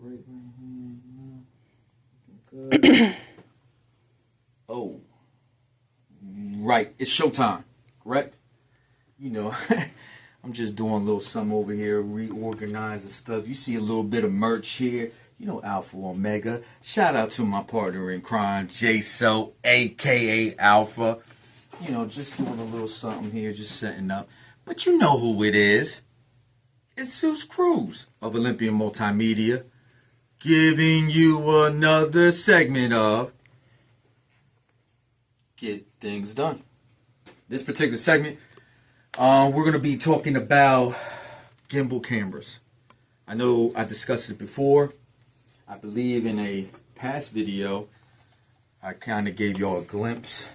right here. Good. Oh, right. It's showtime, correct? You know, I'm just doing a little something over here, reorganizing stuff. You see a little bit of merch here. You know, Alpha Omega. Shout out to my partner in crime, J-So, a.k.a. Alpha. You know, just doing a little something here, just setting up. But you know who it is. It's Zeus Cruz of Olympian Multimedia, giving you another segment of Get Things Done. This particular segment, we're going to be talking about gimbal cameras. I know I discussed it before. I believe in a past video, I kind of gave y'all a glimpse.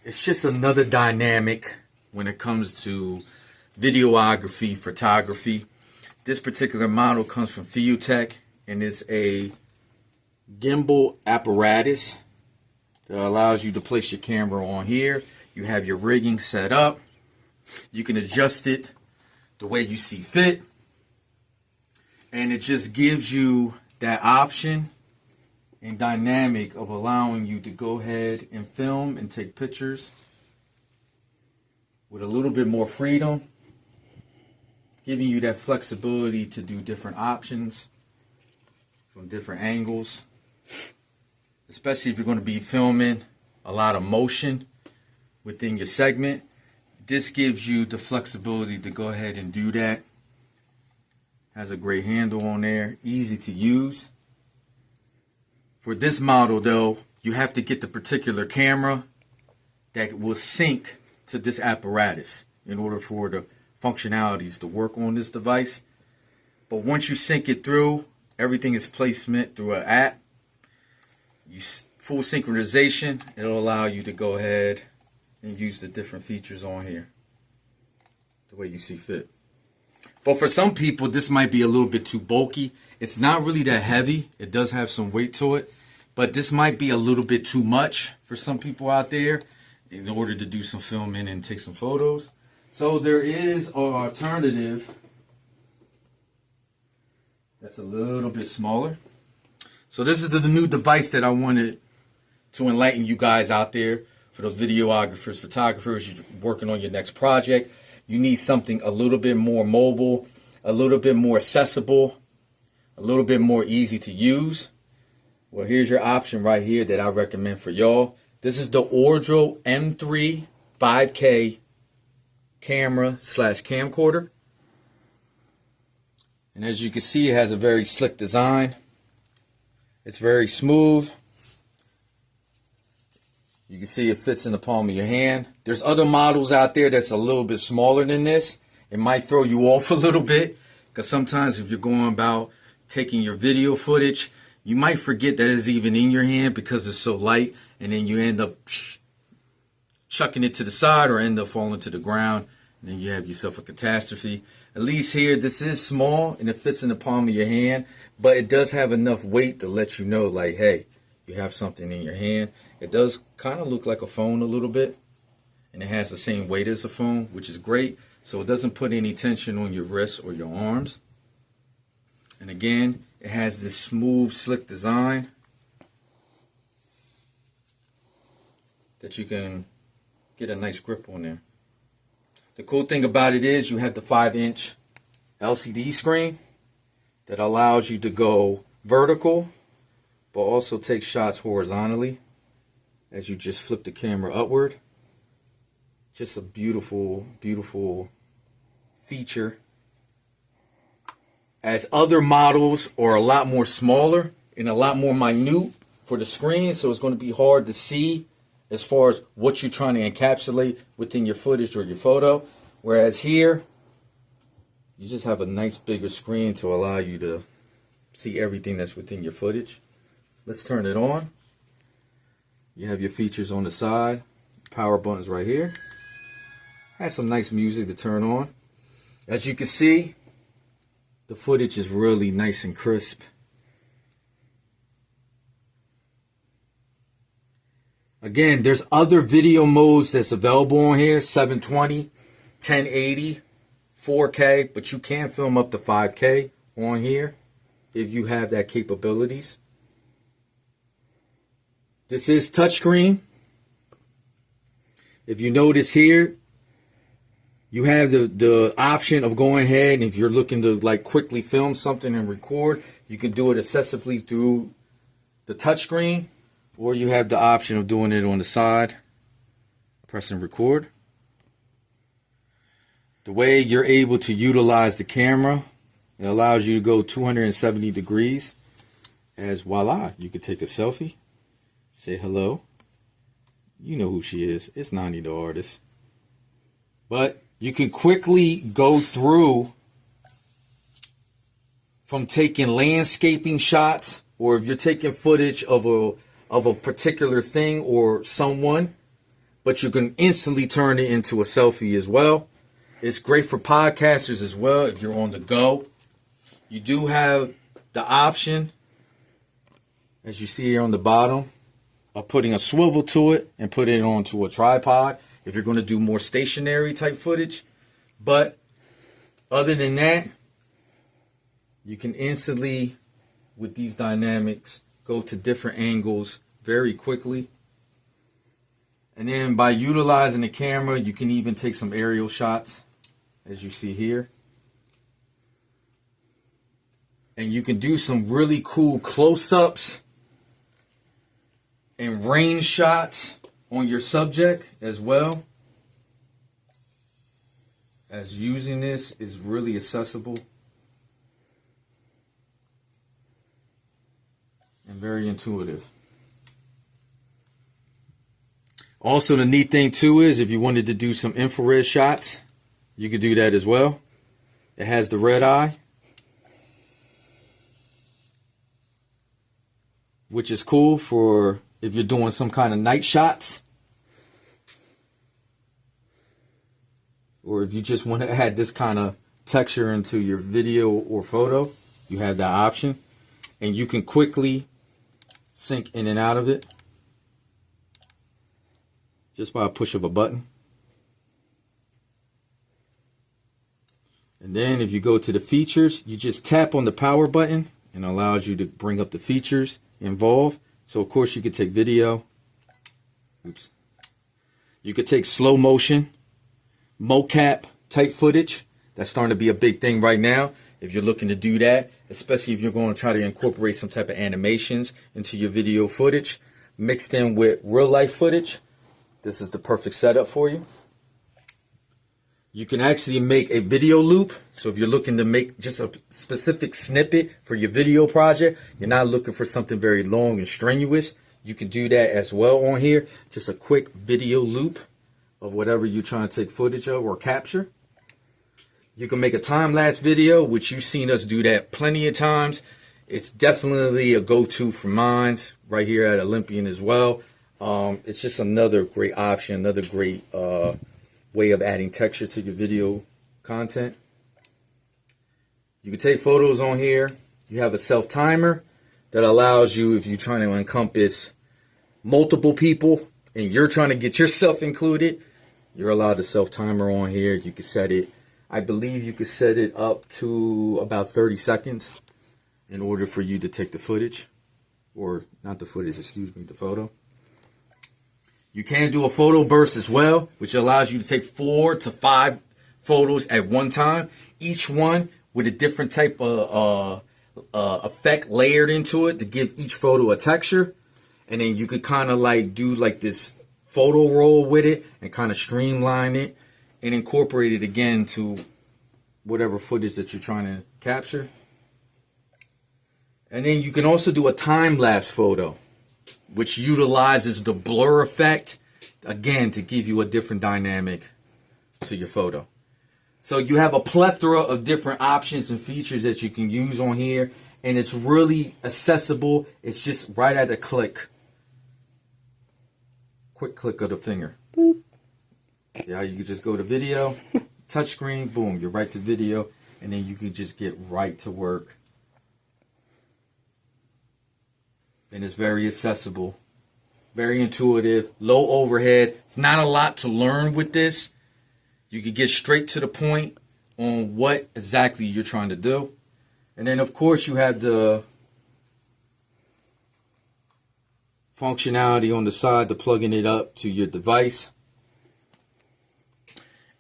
It's just another dynamic when it comes to videography, photography. This particular model comes from Fiutech and is a gimbal apparatus that allows you to place your camera on here. You have your rigging set up. You can adjust it the way you see fit. And it just gives you that option and dynamic of allowing you to go ahead and film and take pictures with a little bit more freedom, giving you that flexibility to do different options from different angles, especially if you're going to be filming a lot of motion within your segment. This gives you the flexibility to go ahead and do that. Has a great handle on there, easy to use. For this model though, you have to get the particular camera that will sync to this apparatus in order for the functionalities to work on this device. But once you sync it through, everything is placement through an app. Full synchronization, it'll allow you to go ahead and use the different features on here the way you see fit. But for some people, this might be a little bit too bulky. It's not really that heavy. It does have some weight to it. But this might be a little bit too much for some people out there in order to do some filming and take some photos. So there is an alternative that's a little bit smaller. So this is the new device that I wanted to enlighten you guys out there. For those videographers, photographers, you're working on your next project. You need something a little bit more mobile, a little bit more accessible, a little bit more easy to use. Well, here's your option right here that I recommend for y'all. This is the Ordro M3 5K camera / camcorder. And as you can see, it has a very slick design. It's very smooth. You can see it fits in the palm of your hand. There's other models out there that's a little bit smaller than this. It might throw you off a little bit because sometimes if you're going about taking your video footage, you might forget that it's even in your hand because it's so light, and then you end up chucking it to the side or end up falling to the ground, and then you have yourself a catastrophe. At least here, this is small and it fits in the palm of your hand, but it does have enough weight to let you know, like, hey, you have something in your hand. It does kind of look like a phone a little bit, and it has the same weight as a phone, which is great. So it doesn't put any tension on your wrists or your arms. And again, it has this smooth, slick design that you can get a nice grip on there. The cool thing about it is you have the 5-inch LCD screen that allows you to go vertical, but also take shots horizontally as you just flip the camera upward. Just a beautiful, beautiful feature. As other models are a lot more smaller and a lot more minute for the screen, so it's going to be hard to see as far as what you're trying to encapsulate within your footage or your photo. Whereas here, you just have a nice bigger screen to allow you to see everything that's within your footage. Let's turn it on. You have your features on the side, power buttons right here. Has some nice music to turn on. As you can see, the footage is really nice and crisp. Again, there's other video modes that's available on here, 720, 1080, 4K, but you can film up to 5K on here. if you have that capabilities. This is touchscreen. If you notice here, you have the option of going ahead, and if you're looking to like quickly film something and record, you can do it accessibly through the touchscreen, or you have the option of doing it on the side, pressing record. The way you're able to utilize the camera, it allows you to go 270 degrees, as voila, you could take a selfie, say hello. You know who she is. It's Nani the artist. But you can quickly go through from taking landscaping shots, or if you're taking footage of a particular thing or someone, but you can instantly turn it into a selfie as well. It's great for podcasters as well if you're on the go. You do have the option, as you see here on the bottom, of putting a swivel to it and putting it onto a tripod if you're going to do more stationary type footage. But other than that, you can instantly, with these dynamics, go to different angles very quickly. And then by utilizing the camera, you can even take some aerial shots, as you see here. And you can do some really cool close-ups and range shots on your subject as well. As using this is really accessible and very intuitive. Also, the neat thing too is if you wanted to do some infrared shots, you could do that as well. It has the red eye, which is cool for if you're doing some kind of night shots, or if you just want to add this kind of texture into your video or photo, you have that option. And you can quickly sync in and out of it just by a push of a button. And then if you go to the features, you just tap on the power button and it allows you to bring up the features involved. So of course you could take video. Oops. You could take slow motion, mocap type footage. That's starting to be a big thing right now. If you're looking to do that, especially if you're going to try to incorporate some type of animations into your video footage mixed in with real life footage, this is the perfect setup for you. You can actually make a video loop. So if you're looking to make just a specific snippet for your video project, you're not looking for something very long and strenuous, you can do that as well on here. Just a quick video loop of whatever you're trying to take footage of or capture. You can make a time-lapse video, which you've seen us do that plenty of times. It's definitely a go-to for mine right here at Olympian as well. It's just another great option, another great way of adding texture to your video content. You can take photos on here. You have a self-timer that allows you, if you're trying to encompass multiple people and you're trying to get yourself included, you're allowed the self-timer on here. You can set it, I believe you could set it up to about 30 seconds in order for you to take the footage, or not the footage, excuse me, the photo. You can do a photo burst as well, which allows you to take 4 to 5 photos at one time, each one with a different type of effect layered into it to give each photo a texture. And then you could kind of like do like this photo roll with it and kind of streamline it and incorporate it again to whatever footage that you're trying to capture. And then you can also do a time-lapse photo, which utilizes the blur effect, again, to give you a different dynamic to your photo. So you have a plethora of different options and features that you can use on here, and it's really accessible. It's just right at a click. Quick click of the finger. Boop. See how you can just go to video, touchscreen, boom, you're right to video, and then you can just get right to work. And it's very accessible, very intuitive, low overhead. It's not a lot to learn with this. You can get straight to the point on what exactly you're trying to do. And then, of course, you have the functionality on the side to plugging it up to your device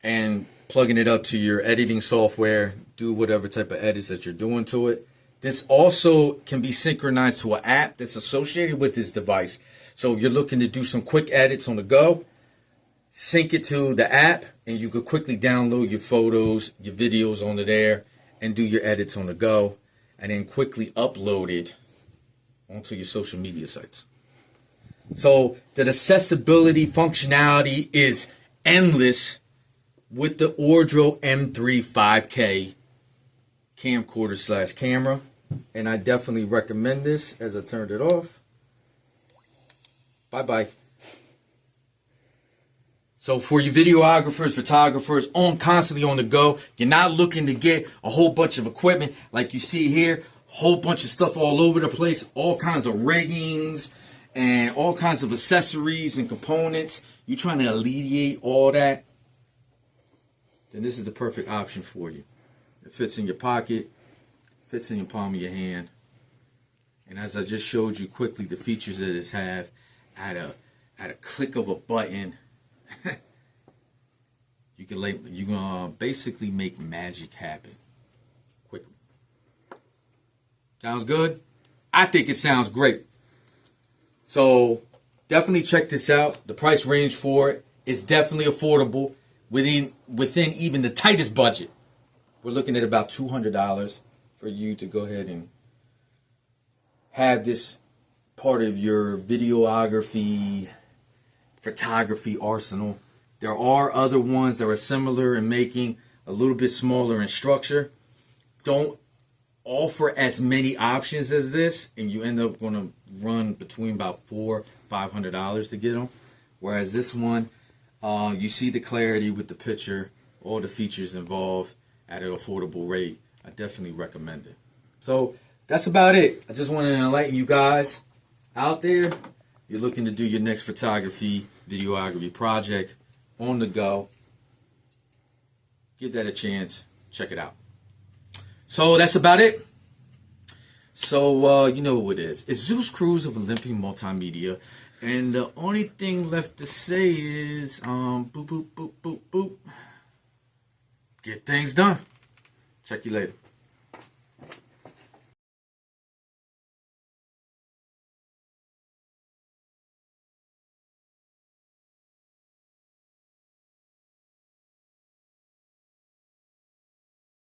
and plugging it up to your editing software, do whatever type of edits that you're doing to it. This also can be synchronized to an app that's associated with this device. So if you're looking to do some quick edits on the go, sync it to the app and you could quickly download your photos, your videos onto there and do your edits on the go and then quickly upload it onto your social media sites. So the accessibility functionality is endless with the Ordro M3 5K camcorder / camera. And I definitely recommend this as I turned it off. Bye-bye. So for you videographers, photographers, constantly on the go, you're not looking to get a whole bunch of equipment like you see here, whole bunch of stuff all over the place, all kinds of riggings and all kinds of accessories and components. You're trying to alleviate all that, then this is the perfect option for you. It fits in your pocket, fits in your palm of your hand. And as I just showed you quickly, the features that it have at a click of a button, you can basically make magic happen quickly. Sounds good? I think it sounds great. So definitely check this out. The price range for it is definitely affordable within even the tightest budget. We're looking at about $200 for you to go ahead and have this part of your videography, photography arsenal. There are other ones that are similar in making, a little bit smaller in structure. Don't offer as many options as this, and you end up going to run between about $400-500 to get them. Whereas this one, you see the clarity with the picture, all the features involved at an affordable rate. I definitely recommend it. So that's about it. I just wanted to enlighten you guys out there. You're looking to do your next photography, videography project on the go. Give that a chance. Check it out. So that's about it. So you know who it is. It's Zeus Cruz of Olympian Multimedia. And the only thing left to say is boop, boop, boop, boop, boop. Get things done. Check you later.